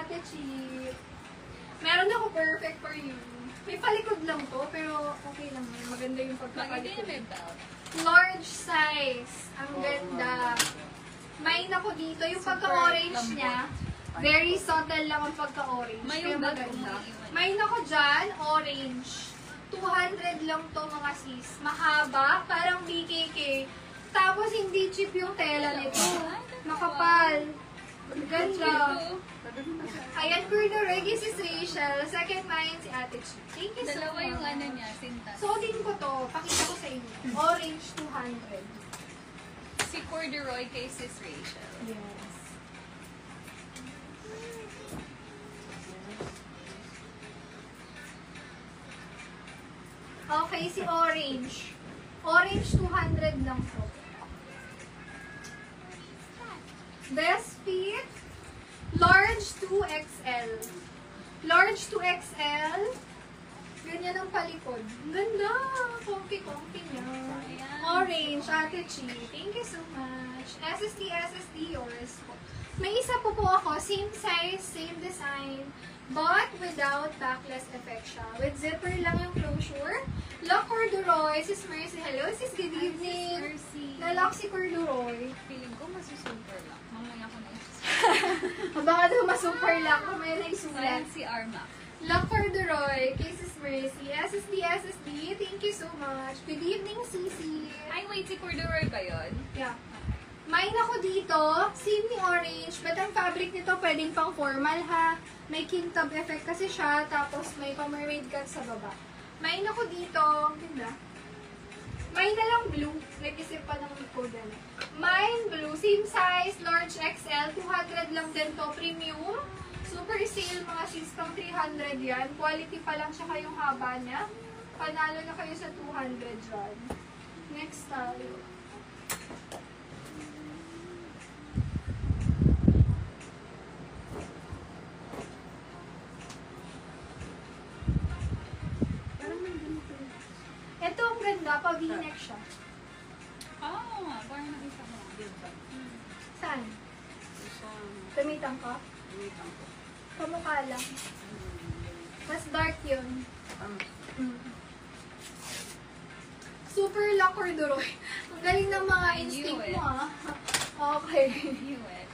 Ate Chi. Meron ako perfect for you. May palikod lang to, pero okay lang. Maganda yung pagkapalikod. Large size. Ang ganda. May nako dito. Yung pagka-orange niya, very subtle lang ang pagka-orange. Kaya maganda. May nako dyan, orange. 200 lang to mga sis. Mahaba, parang BKK. Tapos hindi cheap yung tela nito. Makapal. Ganda. Ayan, corduroy, sis Rachel. Second mine si Ate Chi. Thank you so much. Dalawa yung ano niya, sintas. Suotin ko to. Pakita ko sa inyo. Orange 200. Si corduroy kay sis Rachel. Yes. Okay, si orange. Orange 200 lang po. Best fit, large 2XL. Large 2XL. Ganyan ang palikod. Ganda! Comfy niya. Orange, Ate Chi. Thank you so much. SSD, yours po. May isa po ako. Same size, same design. But without backless effect siya. With zipper lang yung closure. Lock corduroy. Sis Mercy. Hello, sis. Good evening. Mercy. Nalock si corduroy. Feeling ko masusuper lang. Mamaya ko na Baka daw masupar lang. Kumaya na isulat. si Arma. Lock corduroy. Kay sis Mercy. SSD. Thank you so much. Good evening, Sisi. Ay, wait. Si corduroy ba yun? Yeah. Mine ako dito, same ni orange, but ang fabric nito pwedeng pang formal ha. May kintab effect kasi siya, tapos may pa-mermaid cut sa baba. Mine ako dito, ang ganda. Mine na lang blue, nag-isip pa ng code na. Mine blue, same size, large XL, 200 lang din to, premium. Super sale mga sis, pang 300 yan. Quality pa lang siya kayong haba niya. Panalo na kayo sa 200 dyan. Next tayo. Ito ang ganda, pag v-neck siya. Oo nga, parang nakita mo. Saan? Gamitan ka? Kamukha lang. Mas dark yun. Super la corduroy. Ang galing ng mga instinct mo ah. Okay. Knew it.